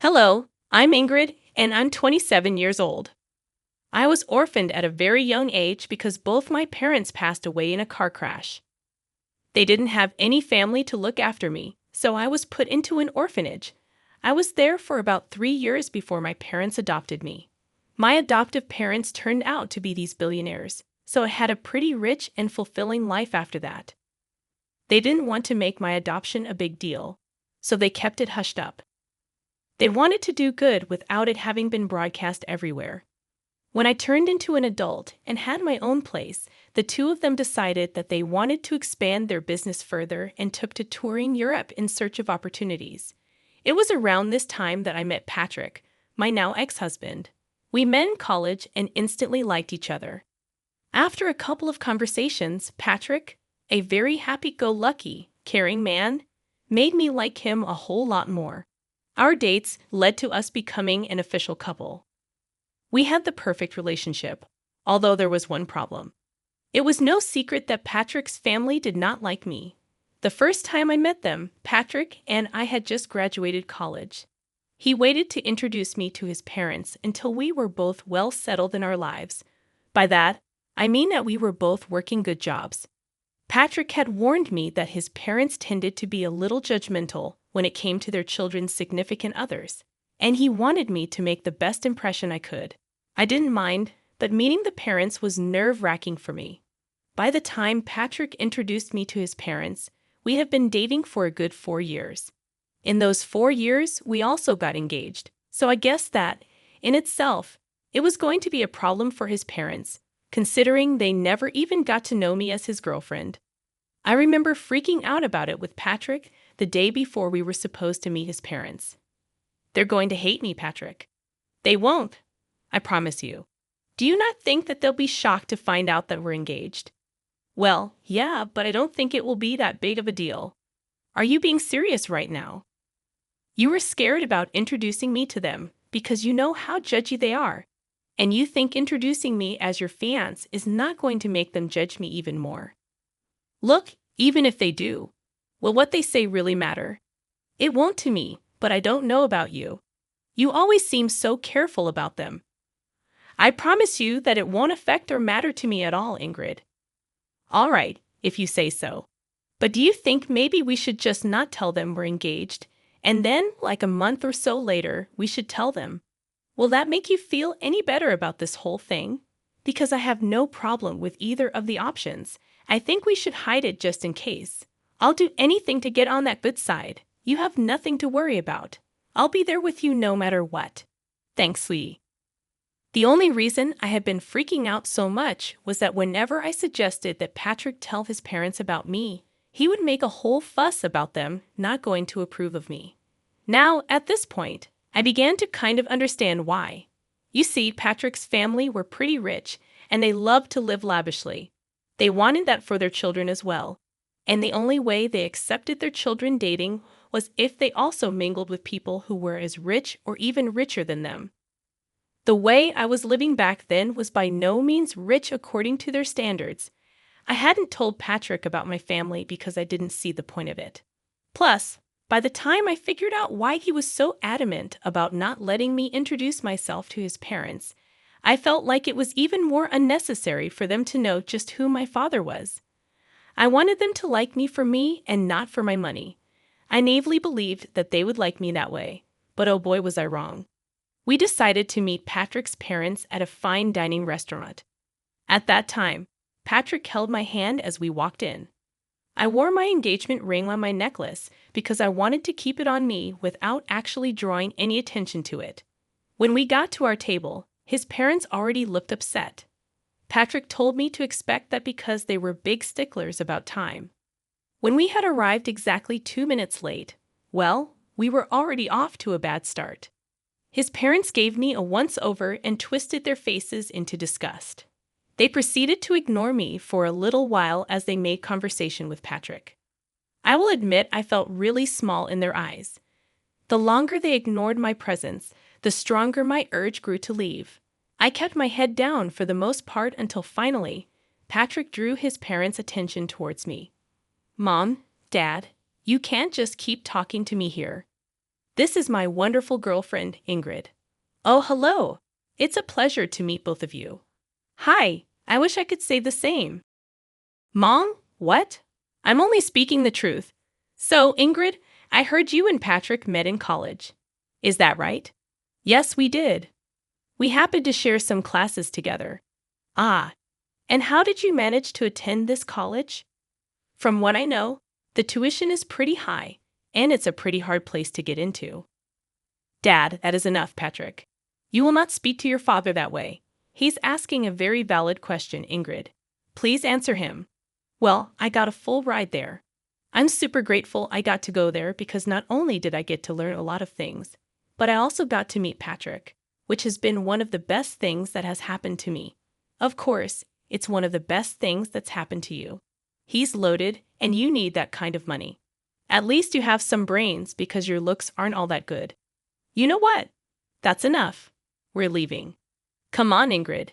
Hello, I'm Ingrid, and I'm 27 years old. I was orphaned at a very young age because both my parents passed away in a car crash. They didn't have any family to look after me, so I was put into an orphanage. I was there for about 3 years before my parents adopted me. My adoptive parents turned out to be these billionaires, so I had a pretty rich and fulfilling life after that. They didn't want to make my adoption a big deal, so they kept it hushed up. They wanted to do good without it having been broadcast everywhere. When I turned into an adult and had my own place, the two of them decided that they wanted to expand their business further and took to touring Europe in search of opportunities. It was around this time that I met Patrick, my now ex-husband. We met in college and instantly liked each other. After a couple of conversations, Patrick, a very happy-go-lucky, caring man, made me like him a whole lot more. Our dates led to us becoming an official couple. We had the perfect relationship, although there was one problem. It was no secret that Patrick's family did not like me. The first time I met them, Patrick and I had just graduated college. He waited to introduce me to his parents until we were both well settled in our lives. By that, I mean that we were both working good jobs. Patrick had warned me that his parents tended to be a little judgmental when it came to their children's significant others, and he wanted me to make the best impression I could. I didn't mind, but meeting the parents was nerve-wracking for me. By the time Patrick introduced me to his parents, we had been dating for a good 4 years. In those 4 years, we also got engaged, so I guess that, in itself, it was going to be a problem for his parents, considering they never even got to know me as his girlfriend. I remember freaking out about it with Patrick the day before we were supposed to meet his parents. "They're going to hate me, Patrick." "They won't, I promise you. Do you not think that they'll be shocked to find out that we're engaged?" "Well, yeah, but I don't think it will be that big of a deal." "Are you being serious right now?" "You were scared about introducing me to them because you know how judgy they are, and you think introducing me as your fiancé is not going to make them judge me even more." "Look, even if they do, will what they say really matter?" "It won't to me, but I don't know about you. You always seem so careful about them." "I promise you that it won't affect or matter to me at all, Ingrid." "All right, if you say so. But do you think maybe we should just not tell them we're engaged, and then, like a month or so later, we should tell them? Will that make you feel any better about this whole thing? Because I have no problem with either of the options. I think we should hide it just in case. I'll do anything to get on that good side. You have nothing to worry about. I'll be there with you no matter what. Thanks, sweetie." The only reason I had been freaking out so much was that whenever I suggested that Patrick tell his parents about me, he would make a whole fuss about them not going to approve of me. Now, at this point, I began to kind of understand why. You see, Patrick's family were pretty rich, and they loved to live lavishly. They wanted that for their children as well, and the only way they accepted their children dating was if they also mingled with people who were as rich or even richer than them. The way I was living back then was by no means rich according to their standards. I hadn't told Patrick about my family because I didn't see the point of it. Plus, by the time I figured out why he was so adamant about not letting me introduce myself to his parents, I felt like it was even more unnecessary for them to know just who my father was. I wanted them to like me for me and not for my money. I naively believed that they would like me that way, but oh boy was I wrong. We decided to meet Patrick's parents at a fine dining restaurant. At that time, Patrick held my hand as we walked in. I wore my engagement ring on my necklace because I wanted to keep it on me without actually drawing any attention to it. When we got to our table, his parents already looked upset. Patrick told me to expect that because they were big sticklers about time. When we had arrived exactly 2 minutes late, well, we were already off to a bad start. His parents gave me a once-over and twisted their faces into disgust. They proceeded to ignore me for a little while as they made conversation with Patrick. I will admit I felt really small in their eyes. The longer they ignored my presence, the stronger my urge grew to leave. I kept my head down for the most part until finally, Patrick drew his parents' attention towards me. "Mom, Dad, you can't just keep talking to me here. This is my wonderful girlfriend, Ingrid. Oh, hello. It's a pleasure to meet both of you. Hi, I wish I could say the same. Mom? What? I'm only speaking the truth. So, Ingrid, I heard you and Patrick met in college. Is that right? Yes, we did. We happened to share some classes together. Ah, and how did you manage to attend this college? From what I know, the tuition is pretty high, and it's a pretty hard place to get into. Dad, that is enough, Patrick. You will not speak to your father that way. He's asking a very valid question, Ingrid. Please answer him. Well, I got a full ride there. I'm super grateful I got to go there because not only did I get to learn a lot of things, but I also got to meet Patrick, which has been one of the best things that has happened to me. Of course, it's one of the best things that's happened to you. He's loaded, and you need that kind of money. At least you have some brains because your looks aren't all that good. You know what? That's enough. We're leaving. Come on, Ingrid.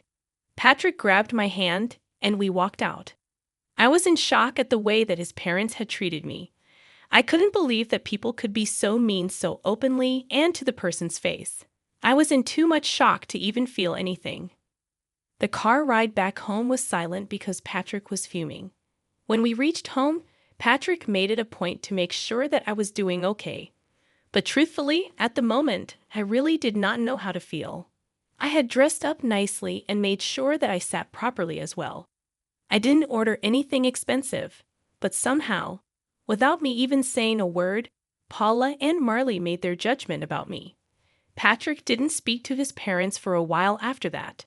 Patrick grabbed my hand, and we walked out. I was in shock at the way that his parents had treated me. I couldn't believe that people could be so mean so openly and to the person's face. I was in too much shock to even feel anything. The car ride back home was silent because Patrick was fuming. When we reached home, Patrick made it a point to make sure that I was doing okay. But truthfully, at the moment, I really did not know how to feel. I had dressed up nicely and made sure that I sat properly as well. I didn't order anything expensive, but somehow, without me even saying a word, Paula and Marley made their judgment about me. Patrick didn't speak to his parents for a while after that.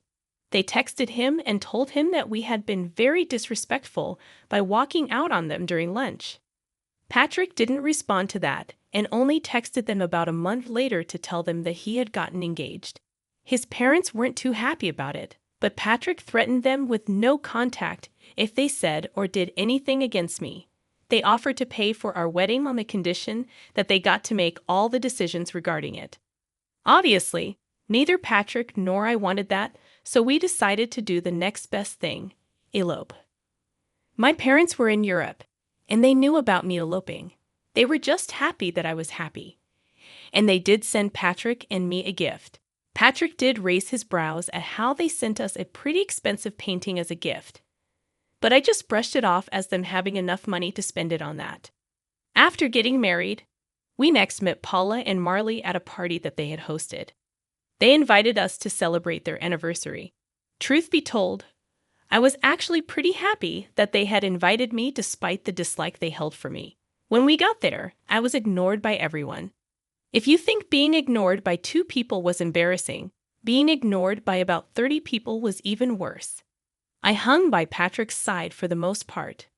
They texted him and told him that we had been very disrespectful by walking out on them during lunch. Patrick didn't respond to that and only texted them about a month later to tell them that he had gotten engaged. His parents weren't too happy about it, but Patrick threatened them with no contact if they said or did anything against me. They offered to pay for our wedding on the condition that they got to make all the decisions regarding it. Obviously, neither Patrick nor I wanted that, so we decided to do the next best thing, elope. My parents were in Europe, and they knew about me eloping. They were just happy that I was happy. And they did send Patrick and me a gift. Patrick did raise his brows at how they sent us a pretty expensive painting as a gift. But I just brushed it off as them having enough money to spend it on that. After getting married, we next met Paula and Marley at a party that they had hosted. They invited us to celebrate their anniversary. Truth be told, I was actually pretty happy that they had invited me despite the dislike they held for me. When we got there, I was ignored by everyone. If you think being ignored by 2 people was embarrassing, being ignored by about 30 people was even worse. I hung by Patrick's side for the most part,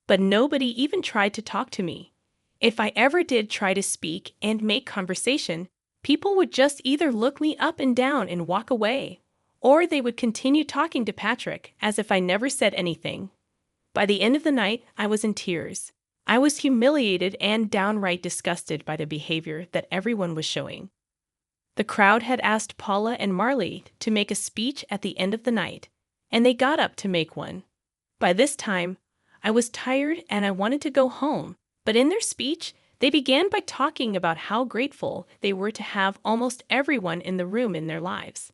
but nobody even tried to talk to me. If I ever did try to speak and make conversation, people would just either look me up and down and walk away, or they would continue talking to Patrick as if I never said anything. By the end of the night, I was in tears. I was humiliated and downright disgusted by the behavior that everyone was showing. The crowd had asked Paula and Marley to make a speech at the end of the night, and they got up to make one. By this time, I was tired and I wanted to go home, but in their speech, they began by talking about how grateful they were to have almost everyone in the room in their lives.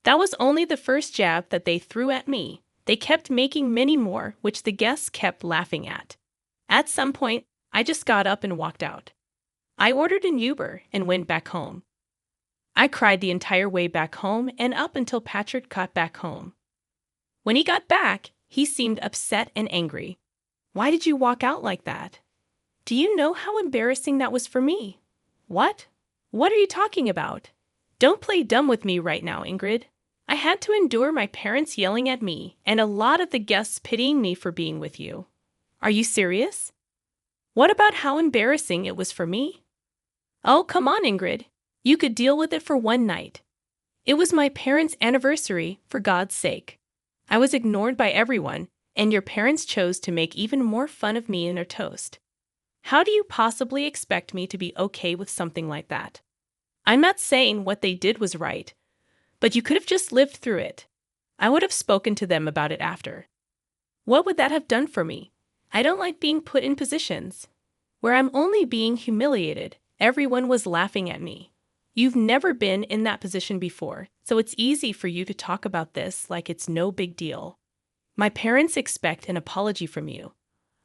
That was only the first jab that they threw at me. They kept making many more, which the guests kept laughing at. At some point, I just got up and walked out. I ordered an Uber and went back home. I cried the entire way back home and up until Patrick got back home. When he got back, he seemed upset and angry. Why did you walk out like that? Do you know how embarrassing that was for me? What? What are you talking about? Don't play dumb with me right now, Ingrid. I had to endure my parents yelling at me and a lot of the guests pitying me for being with you. Are you serious? What about how embarrassing it was for me? Oh, come on, Ingrid. You could deal with it for one night. It was my parents' anniversary, for God's sake. I was ignored by everyone, and your parents chose to make even more fun of me in their toast. How do you possibly expect me to be okay with something like that? I'm not saying what they did was right, but you could have just lived through it. I would have spoken to them about it after. What would that have done for me? I don't like being put in positions where I'm only being humiliated, Everyone was laughing at me. You've never been in that position before, so it's easy for you to talk about this like it's no big deal. My parents expect an apology from you.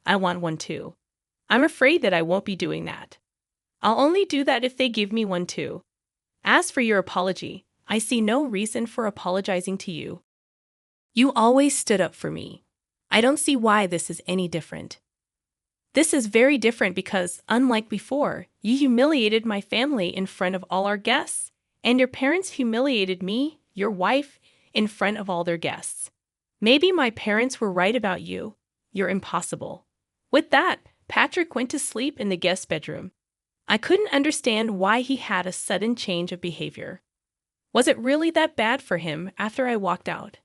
I want one too. I'm afraid that I won't be doing that. I'll only do that if they give me one too. As for your apology, I see no reason for apologizing to you. You always stood up for me. I don't see why this is any different. This is very different because, unlike before, you humiliated my family in front of all our guests, and your parents humiliated me, your wife, in front of all their guests. Maybe my parents were right about you. You're impossible. With that, Patrick went to sleep in the guest bedroom. I couldn't understand why he had a sudden change of behavior. Was it really that bad for him after I walked out?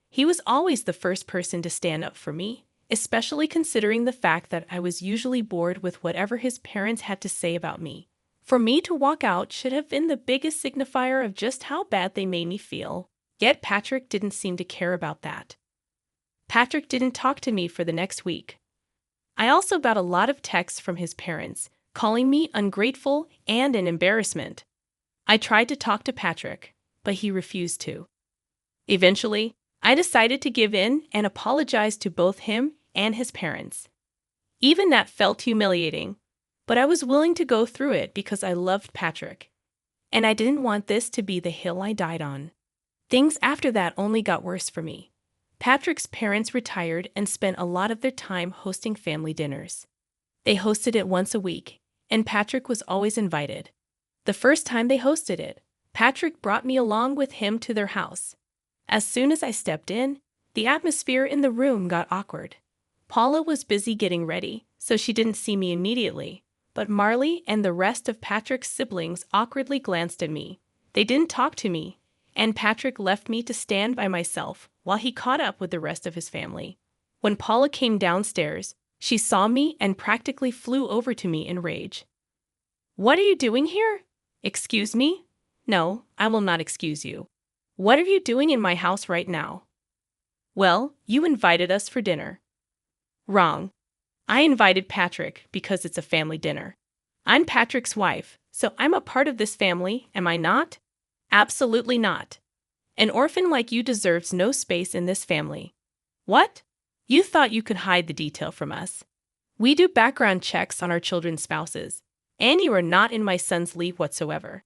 He was always the first person to stand up for me, especially considering the fact that I was usually bored with whatever his parents had to say about me. For me to walk out should have been the biggest signifier of just how bad they made me feel. Yet Patrick didn't seem to care about that. Patrick didn't talk to me for the next week. I also got a lot of texts from his parents, calling me ungrateful and an embarrassment. I tried to talk to Patrick, but he refused to. Eventually, I decided to give in and apologize to both him and his parents. Even that felt humiliating, but I was willing to go through it because I loved Patrick, and I didn't want this to be the hill I died on. Things after that only got worse for me. Patrick's parents retired and spent a lot of their time hosting family dinners. They hosted it once a week, and Patrick was always invited. The first time they hosted it, Patrick brought me along with him to their house. As soon as I stepped in, the atmosphere in the room got awkward. Paula was busy getting ready, so she didn't see me immediately, but Marley and the rest of Patrick's siblings awkwardly glanced at me. They didn't talk to me, and Patrick left me to stand by myself while he caught up with the rest of his family. When Paula came downstairs, she saw me and practically flew over to me in rage. "What are you doing here?" "Excuse me?" "No, I will not excuse you. What are you doing in my house right now?" "Well, you invited us for dinner." "Wrong. I invited Patrick because it's a family dinner. I'm Patrick's wife, so I'm a part of this family, am I not?" "Absolutely not. An orphan like you deserves no space in this family." "What? You thought you could hide the detail from us. We do background checks on our children's spouses, and you are not in my son's league whatsoever.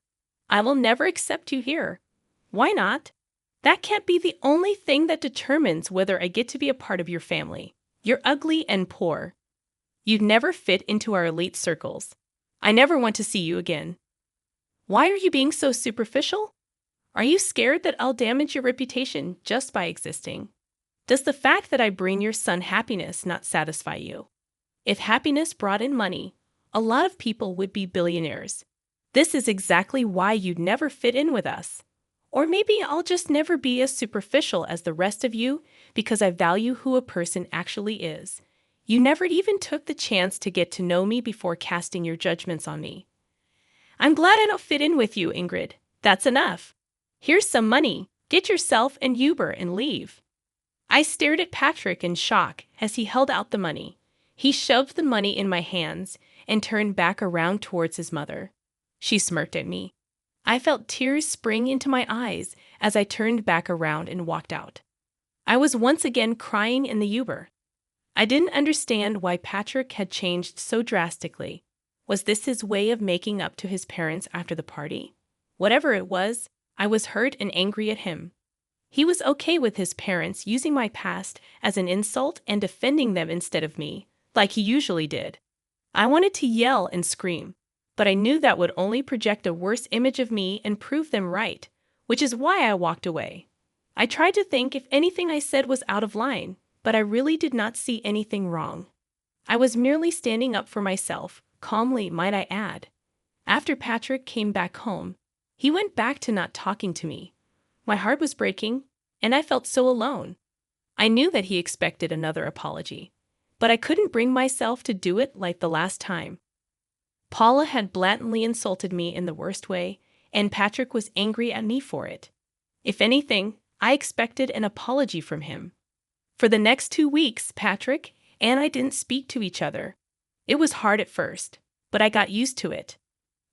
I will never accept you here." "Why not?" "That can't be the only thing that determines whether I get to be a part of your family. You're ugly and poor. You'd never fit into our elite circles. I never want to see you again." "Why are you being so superficial? Are you scared that I'll damage your reputation just by existing? Does the fact that I bring your son happiness not satisfy you? If happiness brought in money, a lot of people would be billionaires. This is exactly why you'd never fit in with us. Or maybe I'll just never be as superficial as the rest of you because I value who a person actually is. You never even took the chance to get to know me before casting your judgments on me." "I'm glad I don't fit in with you, Ingrid. That's enough. Here's some money. Get yourself an Uber and leave." I stared at Patrick in shock as he held out the money. He shoved the money in my hands and turned back around towards his mother. She smirked at me. I felt tears spring into my eyes as I turned back around and walked out. I was once again crying in the Uber. I didn't understand why Patrick had changed so drastically. Was this his way of making up to his parents after the party? Whatever it was, I was hurt and angry at him. He was okay with his parents using my past as an insult and defending them instead of me, like he usually did. I wanted to yell and scream, but I knew that would only project a worse image of me and prove them right, which is why I walked away. I tried to think if anything I said was out of line, but I really did not see anything wrong. I was merely standing up for myself, calmly might I add. After Patrick came back home, he went back to not talking to me. My heart was breaking, and I felt so alone. I knew that he expected another apology, but I couldn't bring myself to do it like the last time. Paula had blatantly insulted me in the worst way, and Patrick was angry at me for it. If anything, I expected an apology from him. For the next 2 weeks, Patrick and I didn't speak to each other. It was hard at first, but I got used to it.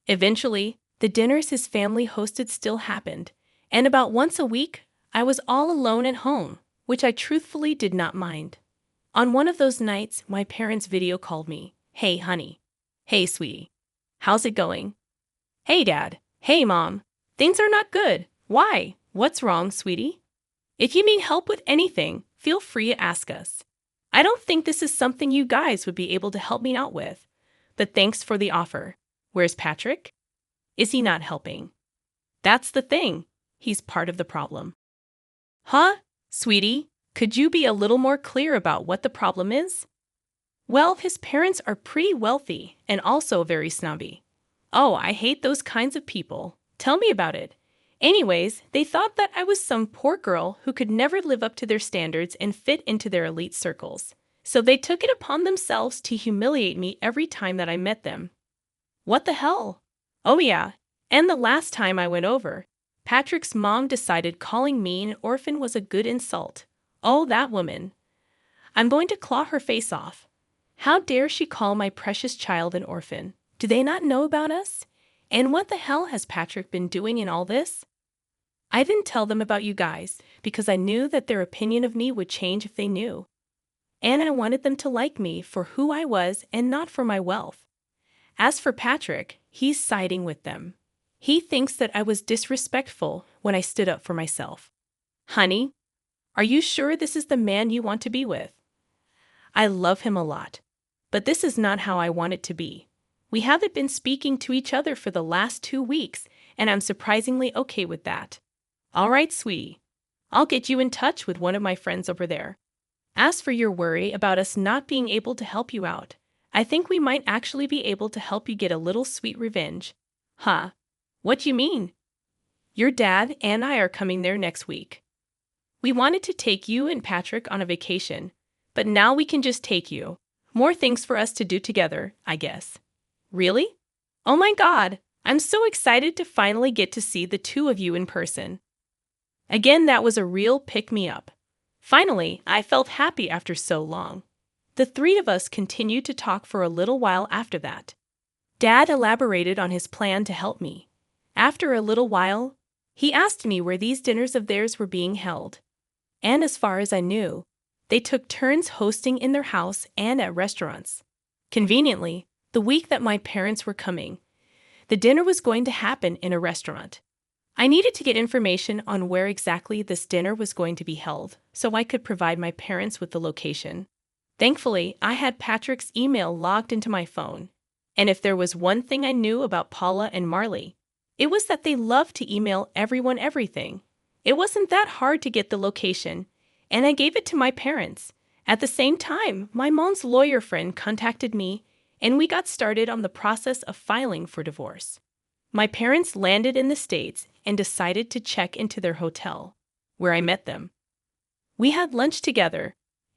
Eventually, the dinners his family hosted still happened, and about once a week, I was all alone at home, which I truthfully did not mind. On one of those nights, my parents video called me. Hey, honey. Hey, sweetie. How's it going? Hey, Dad. Hey, Mom. Things are not good. Why? What's wrong, sweetie? If you need help with anything, feel free to ask us. I don't think this is something you guys would be able to help me out with, but thanks for the offer. Where's Patrick? Is he not helping? That's the thing. He's part of the problem. Huh? Sweetie, could you be a little more clear about what the problem is? Well, his parents are pretty wealthy and also very snobby. Oh, I hate those kinds of people. Tell me about it. Anyways, they thought that I was some poor girl who could never live up to their standards and fit into their elite circles. So they took it upon themselves to humiliate me every time that I met them. What the hell? Oh yeah, and the last time I went over, Patrick's mom decided calling me an orphan was a good insult. Oh, that woman. I'm going to claw her face off. How dare she call my precious child an orphan? Do they not know about us? And what the hell has Patrick been doing in all this? I didn't tell them about you guys because I knew that their opinion of me would change if they knew. And I wanted them to like me for who I was and not for my wealth. As for Patrick, he's siding with them. He thinks that I was disrespectful when I stood up for myself. Honey, are you sure this is the man you want to be with? I love him a lot, but this is not how I want it to be. We haven't been speaking to each other for the last 2 weeks, and I'm surprisingly okay with that. All right, sweetie. I'll get you in touch with one of my friends over there. As for your worry about us not being able to help you out, I think we might actually be able to help you get a little sweet revenge. Huh? What do you mean? Your dad and I are coming there next week. We wanted to take you and Patrick on a vacation, but now we can just take you. More things for us to do together, I guess. Really? Oh my God, I'm so excited to finally get to see the two of you in person. Again, that was a real pick-me-up. Finally, I felt happy after so long. The three of us continued to talk for a little while after that. Dad elaborated on his plan to help me. After a little while, he asked me where these dinners of theirs were being held. And as far as I knew, they took turns hosting in their house and at restaurants. Conveniently, the week that my parents were coming, the dinner was going to happen in a restaurant. I needed to get information on where exactly this dinner was going to be held so I could provide my parents with the location. Thankfully, I had Patrick's email logged into my phone. And if there was one thing I knew about Paula and Marley, it was that they loved to email everyone everything. It wasn't that hard to get the location, and I gave it to my parents. At the same time, my mom's lawyer friend contacted me, and we got started on the process of filing for divorce. My parents landed in the States and decided to check into their hotel, where I met them. We had lunch together,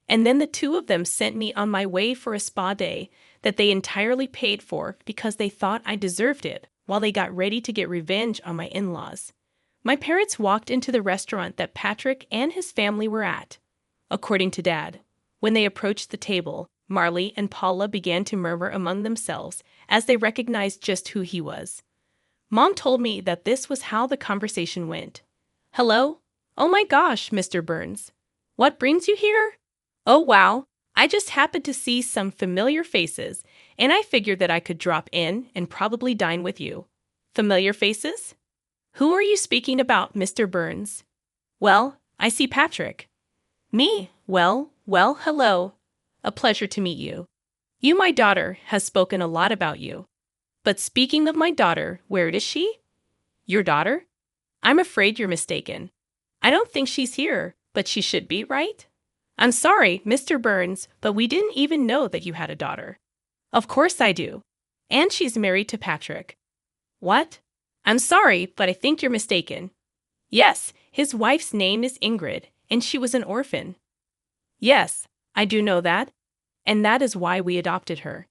and then the two of them sent me on my way for a spa day that they entirely paid for because they thought I deserved it while they got ready to get revenge on my in-laws. My parents walked into the restaurant that Patrick and his family were at. According to Dad, when they approached the table, Marley and Paula began to murmur among themselves as they recognized just who he was. Mom told me that this was how the conversation went. Hello? Oh my gosh, Mr. Burns. What brings you here? Oh wow, I just happened to see some familiar faces, and I figured that I could drop in and probably dine with you. Familiar faces? Who are you speaking about, Mr. Burns? Well, I see Patrick. Me? Well, hello. A pleasure to meet you. You, my daughter, has spoken a lot about you. But speaking of my daughter, where is she? Your daughter? I'm afraid you're mistaken. I don't think she's here, but she should be, right? I'm sorry, Mr. Burns, but we didn't even know that you had a daughter. Of course I do. And she's married to Patrick. What? I'm sorry, but I think you're mistaken. Yes, his wife's name is Ingrid, and she was an orphan. Yes, I do know that, and that is why we adopted her.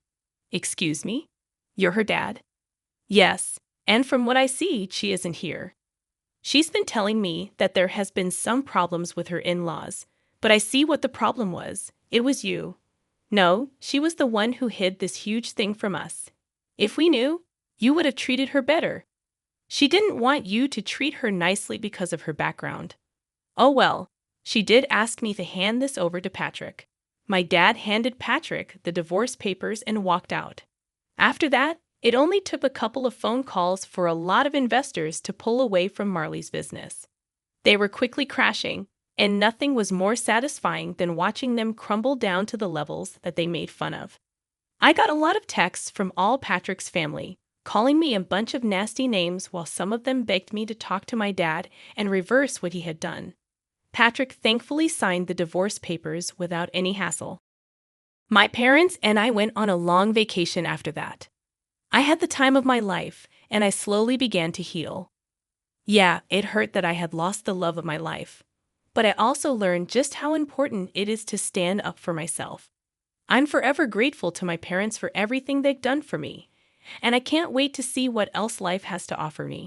Excuse me? You're her dad? Yes, and from what I see, she isn't here. She's been telling me that there has been some problems with her in-laws, but I see what the problem was. It was you. No, she was the one who hid this huge thing from us. If we knew, you would have treated her better. She didn't want you to treat her nicely because of her background. Oh well, she did ask me to hand this over to Patrick. My dad handed Patrick the divorce papers and walked out. After that, it only took a couple of phone calls for a lot of investors to pull away from Marley's business. They were quickly crashing, and nothing was more satisfying than watching them crumble down to the levels that they made fun of. I got a lot of texts from all Patrick's family, calling me a bunch of nasty names while some of them begged me to talk to my dad and reverse what he had done. Patrick thankfully signed the divorce papers without any hassle. My parents and I went on a long vacation after that. I had the time of my life, and I slowly began to heal. Yeah, it hurt that I had lost the love of my life, but I also learned just how important it is to stand up for myself. I'm forever grateful to my parents for everything they've done for me, and I can't wait to see what else life has to offer me.